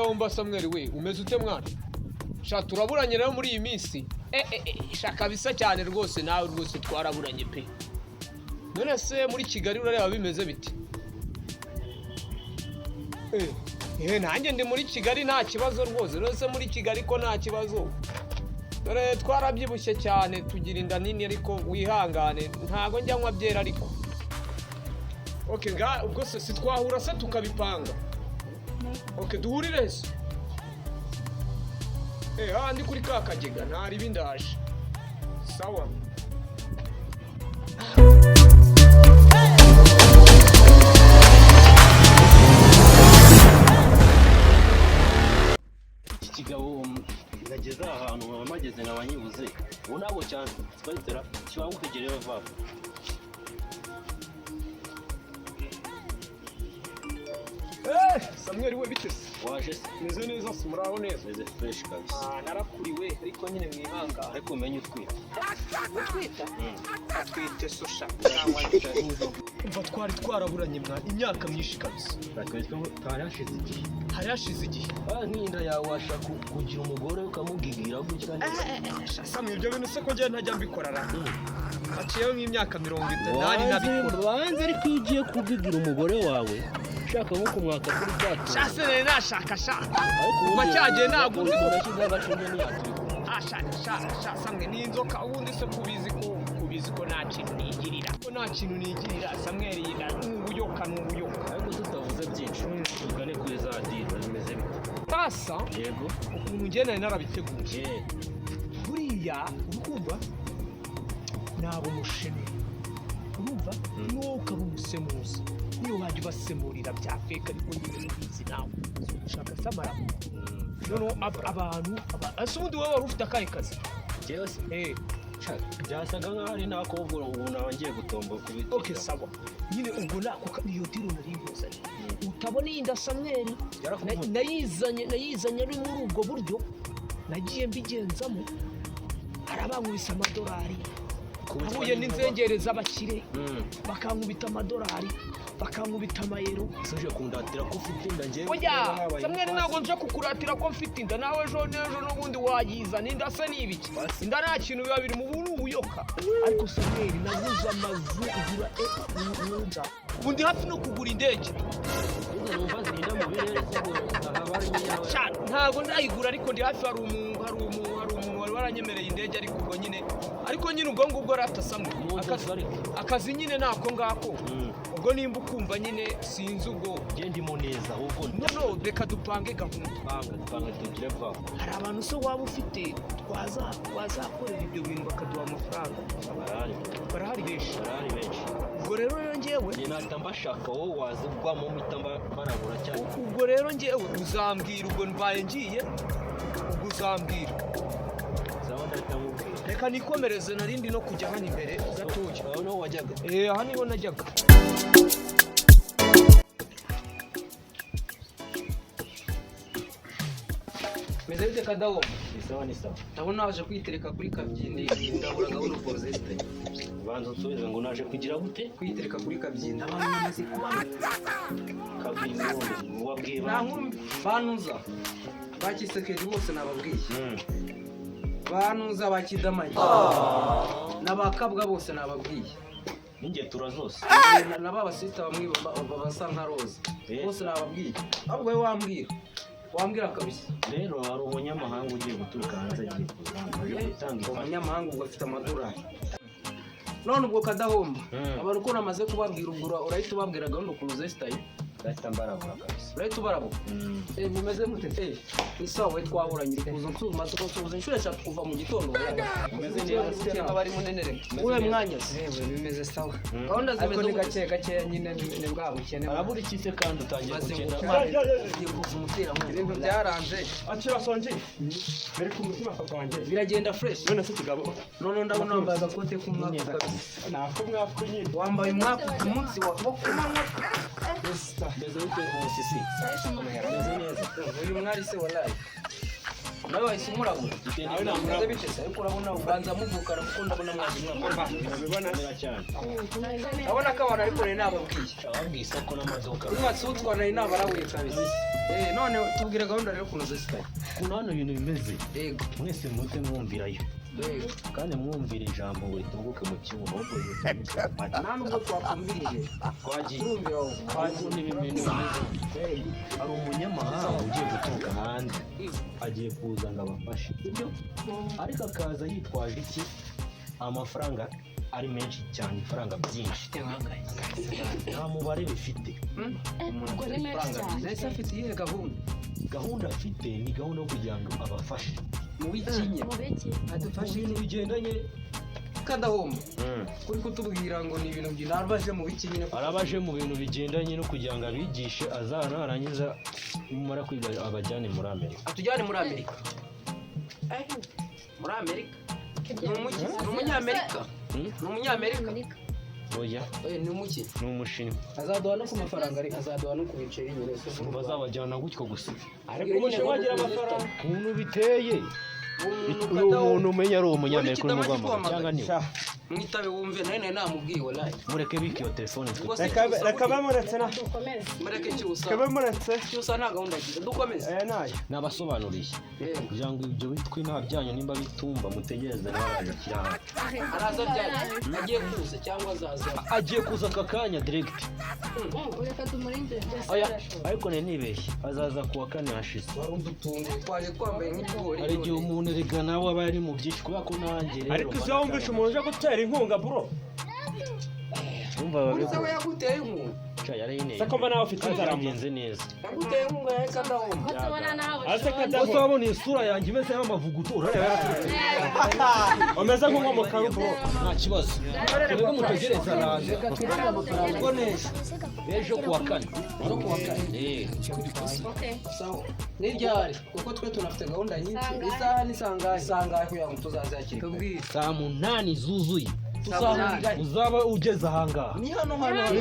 Ndawumba Samuel we umeze ute mwana sha turaburanye rero muri iyi minsi shaka bisa cyane rwose nawe rwose twaraburanye pe none se muri Kigali urareba bimeze biti nanjye ndi muri Kigali nta kibazo rwose rwose muri Kigali ko nta kibazo dore twarabyibushye cyane tugira inda nini ariko wihangane ntago njya nywa byera ariko okay ubwo se twahura se tukabipanga okay duhurire se ndi kuri kakagega ntari bindaje sawa ikigabo nageze ahantu amageze n'abanyibuze ubu nabo cyane twitera cyangwa kugereyo vava Samuel we bitese waje meze neza sumuraho neza meze fresh kabisa narakuriwe ariko nyine mwihanga ariko umenye utwita atwite sosha umva twari twaraburanye mwana imyaka myinshi kabisa hari hashize igihe nk'inda yawe washaka kugira umugore ukamugigira gutya Samuel ibyo bintu se ko njye ntajya mbikora haciyeho nk'imyaka 80 nabikora wanze ariko ugiye kugigira umugore wawe shaka nko kumwaka kuri byato shase nashaka kuba cyagiye ntabwo urashyize agashinge n'iyaturi Samwe ni inzoka ubundi se kubizi ko nta kintu nigirira Samuel yida n'ubuyoka ariko tutavuze byinshi tugane kuri za dira bimeze bite basa yego ukuntu ngene narabiteguye buriya urukumva nabo mushene urumva nuko abumusemuza niyo wajya basemurira bya fake ariko nyine bizi nawe ushaka samara none abantu asubundi wowe wari ufite akahe kazi cyose byasaga nkaho ari nakobwa ubu nabangiye gutomba kubita okay sawa nyine ubwo nako niyo diro nari mpuza utabona inda Samuel nayizanye ari muri ubwo buryo nagiye mbigenzamo arabankubisa amadolari ahuye n'inzengere z'abakire bakankubita amadolari bakankubita amayero suje kundatira ko ufite inda ngiye oya Samuel ntabwo nje kukuratira ko mfite inda nawe ejo n'ubundi wagiza ninda se nibiki inda nta kintu biba biri mu buyoka ariko Samuel naguze amazu kugura n'inda ubundi hafi no kugura indege ntabwo ndayigura ariko ndi hafi hari umuntu wari waranyemereye indege ariko ubwo nyine ubwo ngubwo ratasamwe akazi nyine nako ngako ubwo nimba ukumva nyine sinzi ubwo gendimo neza ahubwo no reka dupange gahunda dupanga tugire vava hari abantu se waba ufite wazakorera ibyo bintu bakaduha amafaranga barahari benshi ubwo rero njyewe nahita mbashaka wowe wazigwamo mpita mbarabura cyane ubwo rero njyewe uzambwira ubwo mbaye ngiye ubwo uzambwira reka nikomereze narindi no kujya hano imbere gatoya aho niho wajyaga aha niho najyaga meze bite Kadawo ni sawa ndabona waje kwitereka kuri kabyindi ndabura gahunda ukozeste banza nsubize ngo naje kugira gute kwitereka kuri kabyindi abantu bamaze kubana kabyindi wabwiye banuza bakisekeje bose nababwiye banuza bakidamanye nabakabwa bose nababwiye ninge turazose naba basita bamwe basa nka roza bose nababwiye ahubwo wambwira kabisa rero hari umunyamahanga ugiye guturuka hanze agiye gutanga umunyamahanga ubwo afite amadolari none ubwo Kadahomba abantu uko namaze kubabwira ubwo urahita ubabwira gahunda kuruza sitayi Rasta mbarabura kabisa. Urahita ubarabura? Mumeze mute? Isawa we twahuranye kuza nsuma tukosoza inshuro eshatu kuva mu gitondo. Mumeze neza cyangwa bari munenere. Uwe mwanya se? Bimeze sawa. Gahunda zimeze gake nyine ni bwa bukene. Arabura ikise kandi utangiye gukena. Kuva umutera mu bintu byaranze. Akira sonje. Mbere ku mutima papa wanjye. Biragenda fresh. None se kigabo. None ndabona wambaye agakote k'umwaka kabisa. Nako mwaka nyine. Wambaye umwaka ku munsi wa kumanywa. Mbeze ute mu sisi. Mbeze neza. Uyu mwari se wallahi. nawe wahise umurabura nawe namurabura bitese ariko urabona ubanza muvukana kuko ndabona mwazimwa urabibona cyane urabona ko abantu ariko nari nababwiye ababwiye isoko n'amaduka umwatsi w'utwana nari nabarabuye kabisa none tubwire gahunda rero ukuntu zisigaye ukuntu hano ibintu bimeze yego mwese mute mwumvirayo kandi mwumvira ijambo ngo ritunguke mu kibuno nta nubwo twakumviriye twagiye turumvira n'ibintu hari umunyamahanga ugiye guturuka hanze agiye kuza ngo abafashe ibyo ariko akaza yitwaje iki amafaranga ari menshi cyane ifaranga byinshi nta mubare bifite umuntu ufite ifaranga ndetse afite iyihe gahunda afite ni gahunda yo kugira ngo abafashe mu bikinye adufashe ibintu bigendanye kadahomba kuri kutubwira ngo ni ibintu by'arabaje mu biki nyine arabaje mu bintu bigendanye no kugira ngo abigishe azarangiza mumara kwiga abajyane muri Amerika atujyane muri Amerika muri Amerika ni umunyamerika ni umunyamerika oya ni umuki ni umushinwa azaduha no ku mafaranga ariko azaduha no ku biceri nyine bazabajyana gutyo gusa ariko umushinwa agira amafaranga ukuntu biteye umuntu umenya ari umunyamerika uri mu Rwanda cyangwa niwe mwitabe wumve nayo namubwiye wallahi mureke biki iyo telefone reka bamuretse na mureke cyusa reka bamuretse cyusa nta gahunda agira dukomeze nayo nabasobanuriye kugira ngo ibyo bitwi nta byanyu nimba bitumba mutegereze n'abaje kirahari araza byanyu agiye kuza cyangwa azaza agiye kuza aka kanya direct ureka tumurinde ariko nibeshye azaza kuwa kane hashize warumva utuntu twaje twambaye nk'ibigori hari igihe umuntu erega nawe aba ari mu byinshi kubera ko nanjye rero ariko iyo wumvishe umuntu uje gutera inkunga bro umva uriza we yaguteye inkunga sako mba nawe ufite inzara mgenze neza yaguteye inkunga yawe kadahomba ase kadahomba wabona isura yanjye imeze nk'amavuguto urareba umeze nk'umukara bro nta kibazo twebwe mutegereze araza ubwo neza ejo kuwa kane sawa n'iryari kuko twe tunafite gahunda nyinshi isaha n'isangahe kugira ngo tuzaze hakiri kare saa 8 zuzuye uzaba ugeze ahangaha ni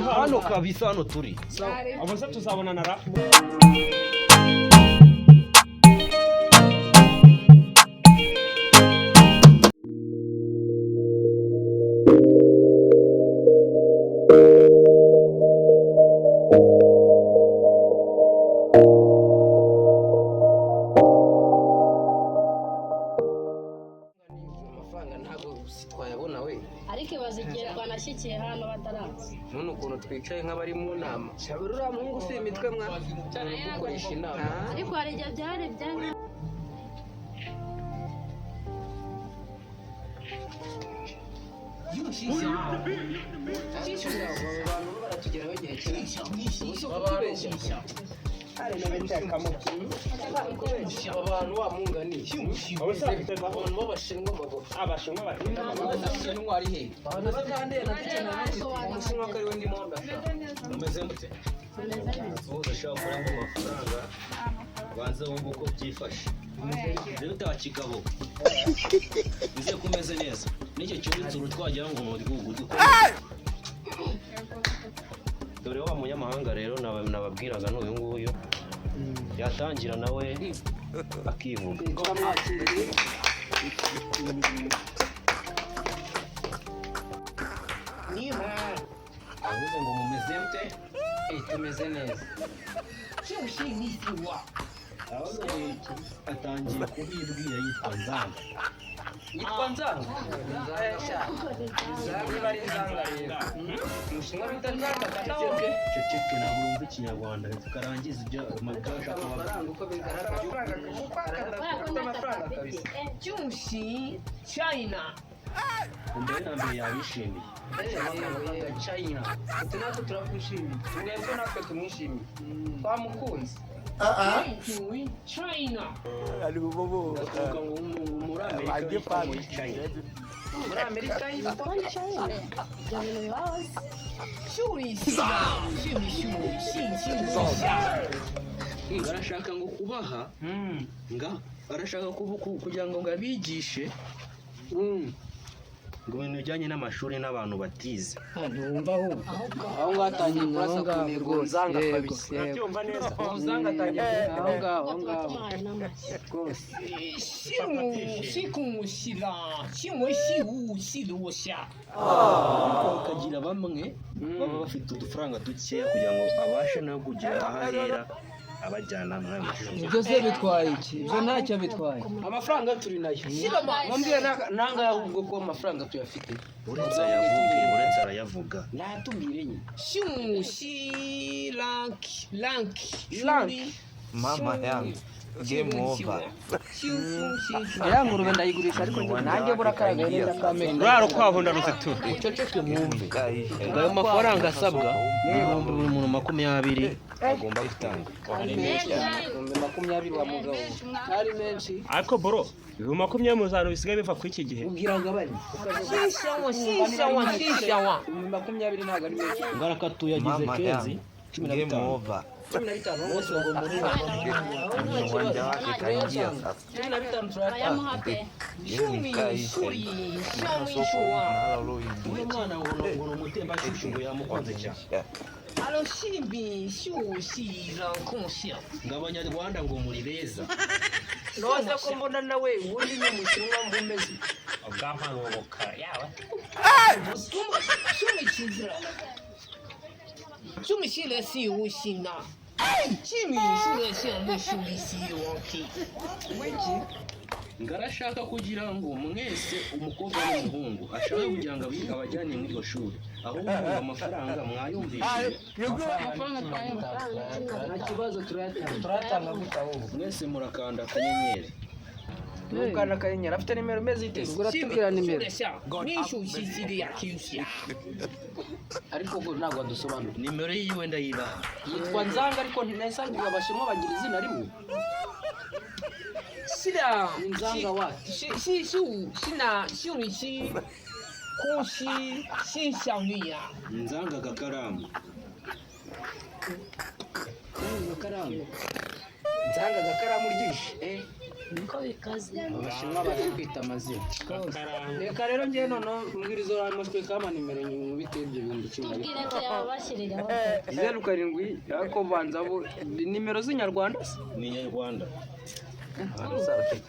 hano kabisa hano turi abuze tuzabonana ra ariko ibazigiye twanashyikiye hano bataraza none ukuntu twicaye nk'abari mu nama shabura uriya muhungu ufite imitwe mwa dukoresha inama ariko hari igihe byari byanga abantu baratugeraho igihe kinini bababeshya abantu wamunganiye abantu b'abashinwa abashinwa abashinwa ari he umushinwa ko ari we ndimo ndashaka umeze mute udashaka kuranga amafaranga banze wumva uko byifashe rero utakigabo bize kumeze neza n'icyo cyubitsuru twagira ngo mu gihugu dukomeze dore wa munyamahanga rero nababwiraga n'uyu nguyu yatangira nawe akivuga avuze ngo mumeze mute tumeze neza atangiye kubibwira yitwa nzanga yitwa nzanga niba ari nzanga rero umushinwa bita nzanga kadahombe ceceke ntabwo wumva ikinyarwanda tukarangiza ibyo amabwasha amafaranga uko bigaragara amafaranga kabisa cyushi China mbere na mbere yabishimiye China ati natwe turakwishimiye twebwe natwe tumwishimiye twamukunze China muri Amerika yitwa China barashaka ngo kubaha barashaka kugira ngo abigishe ngo ibintu bijyanye n'amashuri n'abantu batize ntiwumva ahubwo aho ngaho atangiye kurasa ku ntego nzanga kabisa urabyumva neza nzanga atangiye aho ngaho rwose sikumushyira kimushyira bakagira bamwe baba bafite udufaranga dukeya kugira ngo abashe no kugira aho ahera abajyana mu mashuri. ibyo se bitwaye iki ibyo ntacyo bitwaye amafaranga turi nayo mwambwira nanga ahubwo ko amafaranga tuyafite uretse arayavuga natubwire nyine ranki mama yangu game over. ya ngurube ndayigurisha ariko nanjye burakaraga neza kamenya raro kwahunda ruzitura uceceke mwumve ayo mafaranga asabwa n'ibihumbi buri muntu 20 agomba gutanga ibihumbi 20 wa mugabo ari menshi ariko bro 20 muzano bisigaye biva ku iki gihe ubwira ngabanye shishawa 20 ntago ari menshi ngaraka tuyagize Mama kezi yangu game over. 15 bose ngo muri Uwanja wake kaingia sasa. 15 turata bayamuha pe uyu mwana ngo ni umutemba shushu ngo yamukunze cyane ngo abanyarwanda ngo muri beza noza ko mbona nawe ubundi ni umushinwa mbumeze ubwampanuka yawe ngarashaka kugira ngo mwese umukobwa n'umuhungu ashaka kugira ngo abajyane muri iryo shuri ahubwo amafaranga mwayumvishije nta kibazo turatanga gutaho mwese murakanda akanyenyeri nukanda akanyenyeri afite nimero imeze ite uratubwira nimero ariko ubwo ntabwo wadusobanura nimero yiwe ndayibaha yitwa nzanga ariko ntisangiye abashinwa bagira izina rimwe nzanga wacu nzanga agakaramu nzanga agakaramu ryinshi niko bikaze abashinwa bari kwita amazina reka rero ngewe noneho mbwiriza uramutwe kama nimero nkubite ibyo bintu tubwire tuyabashyiriraho 07 ariko banza bo nimero z'inyarwanda ni inyarwanda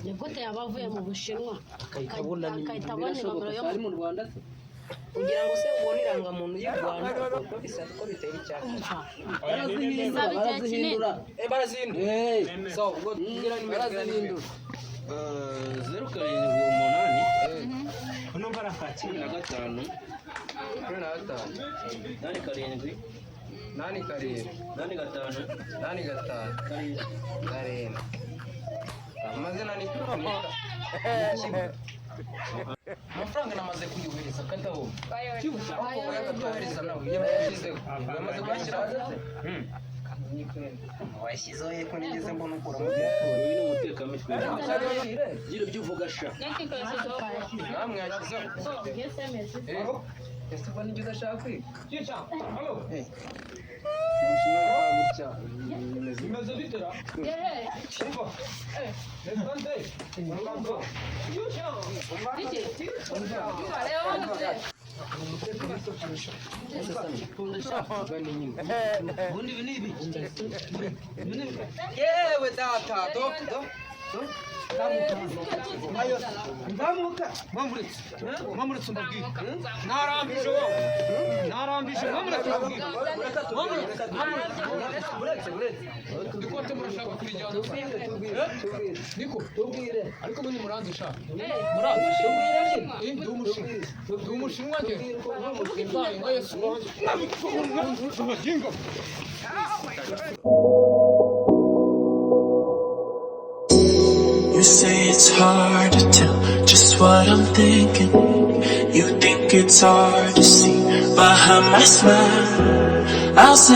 ni gute yaba avuye mu bushinwa akabona akahita abona birashoboka nomero yo ari mu Rwanda se kugira ngo se ubone irangamuntu y'u Rwanda ko bisa ko biteye icyatsi barazihindura barazihindura so ubwo ngira nimero barazihindura 078 numva arakakira 15 8 amazina ni amafaranga namaze kuyuhereza kadaho nawe yamaze kuyashyira washyizeho yeko nigeze mbona ukura mu uyu ni umutekamutwe gira ibyo uvuga sha namwe yashyizeho ese uba nibyo udashaka kwiga bimeze bitera yewe data nzamuka mwamuretse mbabwire narambije mwamuretse mbabwire ikote murashaka kurijyana niko ariko mwe muranzisha muranzisha ndi umushinwa njye nka yesu You say it's hard to tell just what I'm thinking. You think it's hard to see behind my smile. I'll say